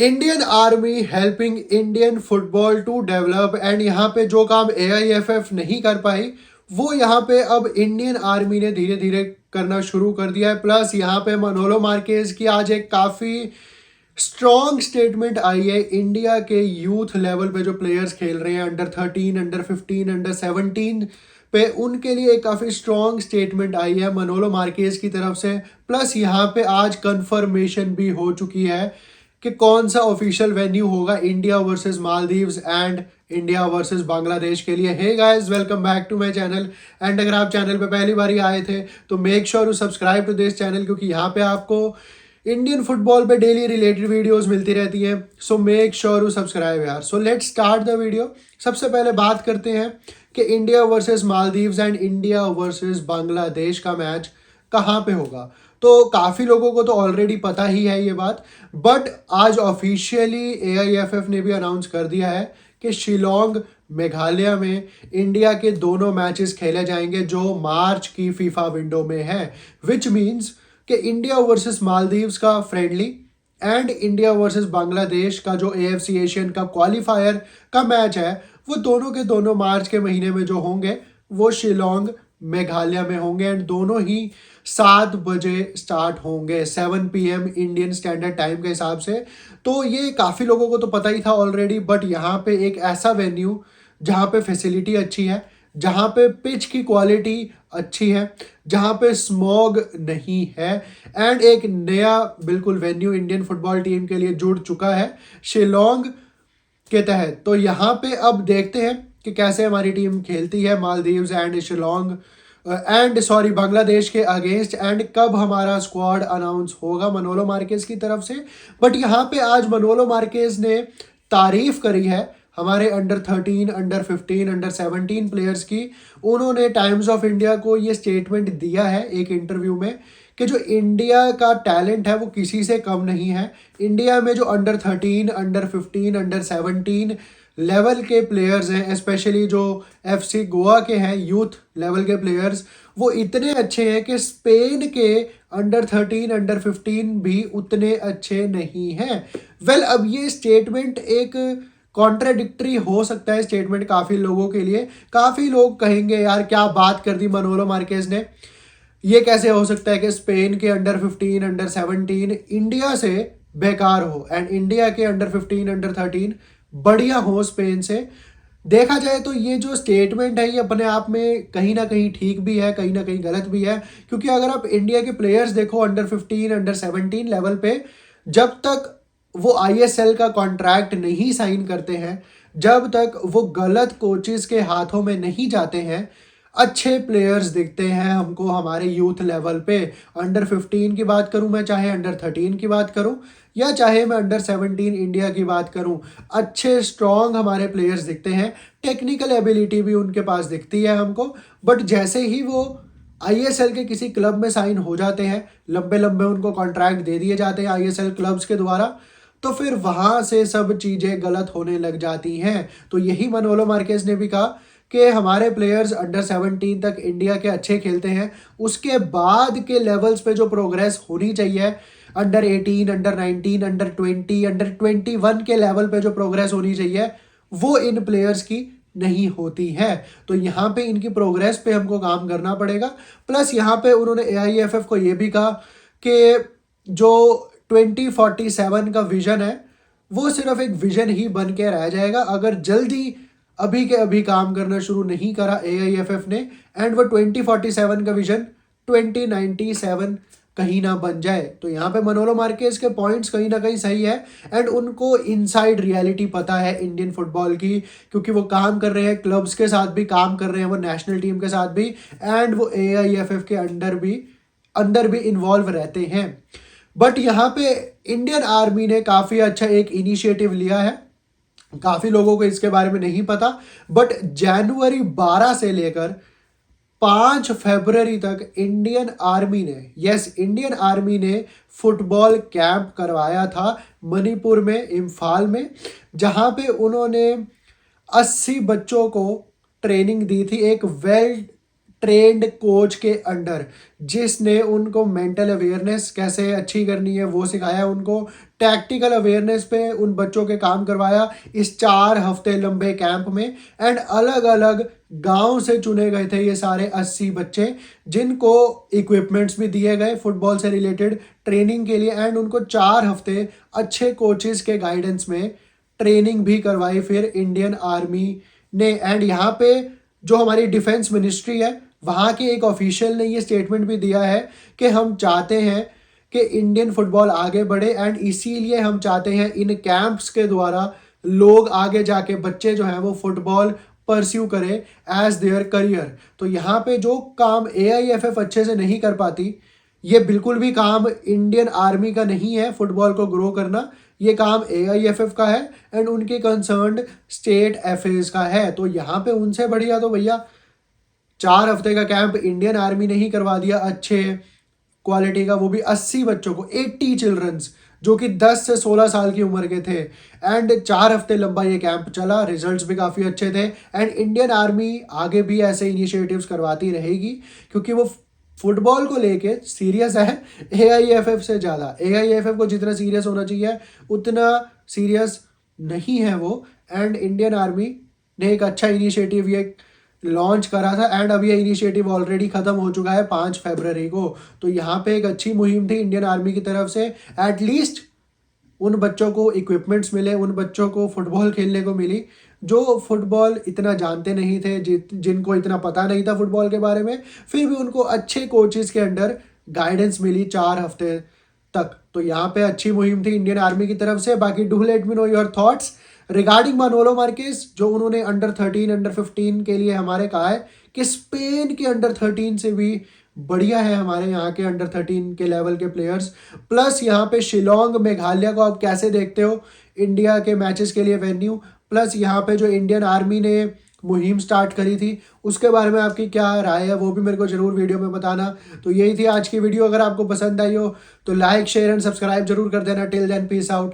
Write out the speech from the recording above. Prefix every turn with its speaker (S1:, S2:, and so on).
S1: Indian army helping Indian football to develop. And यहाँ पे जो काम AIFF नहीं कर पाई वो यहाँ पे अब इंडियन आर्मी ने धीरे धीरे करना शुरू कर दिया है। प्लस यहाँ पे मनोलो मार्केज की आज एक काफ़ी स्ट्रॉन्ग स्टेटमेंट आई है। इंडिया के यूथ लेवल पे जो प्लेयर्स खेल रहे हैं अंडर 13, अंडर 15, अंडर 17 पे, उनके लिए एक काफ़ी स्ट्रॉन्ग स्टेटमेंट आई है मनोलो मार्केज की तरफ से। प्लस यहाँ पे आज कंफर्मेशन भी हो चुकी है कि कौन सा ऑफिशियल वेन्यू होगा India versus Maldives and India versus Bangladesh के लिए। Hey guys, welcome back to my channel. And अगर आप चैनल पे पहली बार ही आए थे तो make sure to subscribe to this channel, क्योंकि यहाँ पे आपको इंडियन फुटबॉल पे डेली रिलेटेड वीडियोस मिलती रहती हैं। So make sure to subscribe यार। So let's start the video. सबसे पहले बात करते हैं कि India versus Maldives and India versus Bangladesh का मैच कहाँ पे होगा। तो काफ़ी लोगों को तो ऑलरेडी पता ही है ये बात, बट आज ऑफिशियली AIFF ने भी अनाउंस कर दिया है कि शिलोंग मेघालय में इंडिया के दोनों मैचेस खेले जाएंगे जो मार्च की फीफा विंडो में है। विच मीन्स कि इंडिया वर्सेस मालदीव्स का friendly and India versus Bangladesh का जो AFC एशियन का क्वालिफायर का मैच है वो दोनों के दोनों मार्च के महीने में जो होंगे वो शिलोंग मेघालय में होंगे। एंड दोनों ही 7 बजे स्टार्ट होंगे, 7 PM इंडियन स्टैंडर्ड टाइम के हिसाब से। तो ये काफ़ी लोगों को तो पता ही था ऑलरेडी, बट यहाँ पे एक ऐसा वेन्यू जहाँ पे फैसिलिटी अच्छी है, जहाँ पे पिच की क्वालिटी अच्छी है, जहाँ पे स्मॉग नहीं है, एंड एक नया बिल्कुल वेन्यू इंडियन फुटबॉल टीम के लिए जुड़ चुका है शिलोंग के तहत। तो यहाँ पे अब देखते हैं कि कैसे हमारी टीम खेलती है मालदीव्स एंड शिलोंग बांग्लादेश के अगेंस्ट, एंड कब हमारा स्क्वाड अनाउंस होगा मनोलो मार्केज की तरफ से। बट यहाँ पे आज मनोलो मार्केज ने तारीफ करी है हमारे अंडर 13, अंडर 15, अंडर 17 प्लेयर्स की। उन्होंने टाइम्स ऑफ इंडिया को ये स्टेटमेंट दिया है एक इंटरव्यू में कि जो इंडिया का टैलेंट है वो किसी से कम नहीं है। इंडिया में जो अंडर 13, अंडर 15, अंडर 17 लेवल के प्लेयर्स हैं, स्पेशली जो FC गोवा के हैं यूथ लेवल के प्लेयर्स, वो इतने अच्छे हैं कि स्पेन के अंडर 13, अंडर 15 भी उतने अच्छे नहीं हैं। वेल, अब ये स्टेटमेंट एक कॉन्ट्राडिक्टरी हो सकता है स्टेटमेंट काफ़ी लोगों के लिए। काफ़ी लोग कहेंगे यार क्या बात कर दी मनोलो मार्केज ने, ये कैसे हो सकता है कि स्पेन के अंडर 15, अंडर 17 इंडिया से बेकार हो एंड इंडिया के अंडर 15, अंडर 13 बढ़िया हो स्पेन से। देखा जाए तो ये जो स्टेटमेंट है ये अपने आप में कहीं ना कहीं ठीक भी है, कहीं ना कहीं गलत भी है, क्योंकि अगर आप इंडिया के प्लेयर्स देखो अंडर 15, अंडर 17 लेवल पे, जब तक वो ISL का कॉन्ट्रैक्ट नहीं साइन करते हैं, जब तक वो गलत कोचेस के हाथों में नहीं जाते हैं, अच्छे प्लेयर्स दिखते हैं हमको हमारे यूथ लेवल पे। अंडर 15 की बात करूं मैं, चाहे अंडर 13 की बात करूं, या चाहे मैं अंडर 17 इंडिया की बात करूं, अच्छे स्ट्रॉन्ग हमारे प्लेयर्स दिखते हैं। टेक्निकल एबिलिटी भी उनके पास दिखती है हमको। बट जैसे ही वो ISL के किसी क्लब में साइन हो जाते हैं, लंबे लंबे उनको कॉन्ट्रैक्ट दे दिए जाते हैं ISL क्लब्स के द्वारा, तो फिर वहाँ से सब चीज़ें गलत होने लग जाती हैं। तो यही मनोलो मार्केज ने भी कहा कि हमारे प्लेयर्स अंडर 17 तक इंडिया के अच्छे खेलते हैं, उसके बाद के लेवल्स पे जो प्रोग्रेस होनी चाहिए, अंडर 18, अंडर 19, अंडर 20, अंडर 21 के लेवल पे जो प्रोग्रेस होनी चाहिए वो इन प्लेयर्स की नहीं होती है। तो यहाँ पे इनकी प्रोग्रेस पे हमको काम करना पड़ेगा। प्लस यहाँ पे उन्होंने AIFF को ये भी कहा कि जो 2047 का विजन है वो सिर्फ एक विजन ही बन के रह जाएगा अगर जल्दी अभी के अभी काम करना शुरू नहीं करा AIFF ने, एंड वो 2047 का विजन 2097 कहीं ना बन जाए। तो यहाँ पे मनोलो मार्केज के पॉइंट्स कहीं ना कहीं सही है, एंड उनको इनसाइड रियलिटी पता है इंडियन फुटबॉल की, क्योंकि वो काम कर रहे हैं क्लब्स के साथ भी, काम कर रहे हैं वो नेशनल टीम के साथ भी, एंड वो AIFF के अंदर भी इन्वॉल्व रहते हैं। बट यहाँ पे इंडियन आर्मी ने काफ़ी अच्छा एक इनिशिएटिव लिया है। काफ़ी लोगों को इसके बारे में नहीं पता, बट जनवरी 12 से लेकर 5 फरवरी तक इंडियन आर्मी ने फुटबॉल कैंप करवाया था मणिपुर में, इम्फाल में, जहाँ पे उन्होंने 80 बच्चों को ट्रेनिंग दी थी एक वेल ट्रेंड कोच के अंडर, जिसने उनको मेंटल अवेयरनेस कैसे अच्छी करनी है वो सिखाया, उनको टैक्टिकल अवेयरनेस पे उन बच्चों के काम करवाया इस 4 हफ्ते लंबे कैंप में। एंड अलग अलग गांव से चुने गए थे ये सारे 80 बच्चे, जिनको इक्विपमेंट्स भी दिए गए फुटबॉल से रिलेटेड ट्रेनिंग के लिए, एंड उनको 4 हफ्ते अच्छे कोचेस के गाइडेंस में ट्रेनिंग भी करवाई फिर इंडियन आर्मी ने। एंड यहाँ पे जो हमारी डिफेंस मिनिस्ट्री है, वहाँ के एक ऑफिशियल ने ये स्टेटमेंट भी दिया है कि हम चाहते हैं कि इंडियन फुटबॉल आगे बढ़े, एंड इसीलिए हम चाहते हैं इन कैंप्स के द्वारा लोग आगे जाके बच्चे जो हैं वो फुटबॉल परस्यू करें एज देयर करियर। तो यहाँ पे जो काम AIFF अच्छे से नहीं कर पाती, ये बिल्कुल भी काम इंडियन आर्मी का नहीं है फुटबॉल को ग्रो करना, ये काम AIFF का है एंड उनके कंसर्न्ड स्टेट FAs का है। तो यहाँ पे उनसे बढ़िया तो भैया 4 हफ्ते का कैंप इंडियन आर्मी ने ही करवा दिया अच्छे क्वालिटी का, वो भी 80 बच्चों को, 80 चिल्ड्रंस जो कि 10 से 16 साल की उम्र के थे। एंड 4 हफ्ते लंबा ये कैंप चला, रिजल्ट्स भी काफ़ी अच्छे थे। एंड इंडियन आर्मी आगे भी ऐसे इनिशिएटिव्स करवाती रहेगी क्योंकि वो फुटबॉल को लेके सीरियस है AIFF से ज़्यादा। AIFF को जितना सीरियस होना चाहिए उतना सीरियस नहीं है वो। एंड इंडियन आर्मी ने एक अच्छा इनिशिएटिव ये लॉन्च करा था, एंड अब ये इनिशिएटिव ऑलरेडी ख़त्म हो चुका है 5 फरवरी को। तो यहाँ पे एक अच्छी मुहिम थी इंडियन आर्मी की तरफ से, एटलीस्ट उन बच्चों को इक्विपमेंट्स मिले, उन बच्चों को फुटबॉल खेलने को मिली जो फुटबॉल इतना जानते नहीं थे, जिनको इतना पता नहीं था फुटबॉल के बारे में, फिर भी उनको अच्छे कोचेस के अंडर गाइडेंस मिली 4 हफ्ते तक। तो यहाँ पे अच्छी मुहिम थी इंडियन आर्मी की तरफ से। बाकी do let me know your thoughts regarding Manolo Marquez, जो उन्होंने अंडर 13 अंडर 15 के लिए हमारे कहा है कि स्पेन के अंडर 13 से भी बढ़िया है हमारे यहाँ के अंडर 13 के लेवल के प्लेयर्स। प्लस यहाँ पे शिलोंग मेघालय को आप कैसे देखते हो इंडिया के मैचेस के लिए वेन्यू, प्लस यहाँ पे जो इंडियन आर्मी ने मुहिम स्टार्ट करी थी उसके बारे में आपकी क्या राय है वो भी मेरे को जरूर वीडियो में बताना। तो यही थी आज की वीडियो, अगर आपको पसंद आई हो तो लाइक शेयर एंड सब्सक्राइब जरूर कर देना। Till then peace out.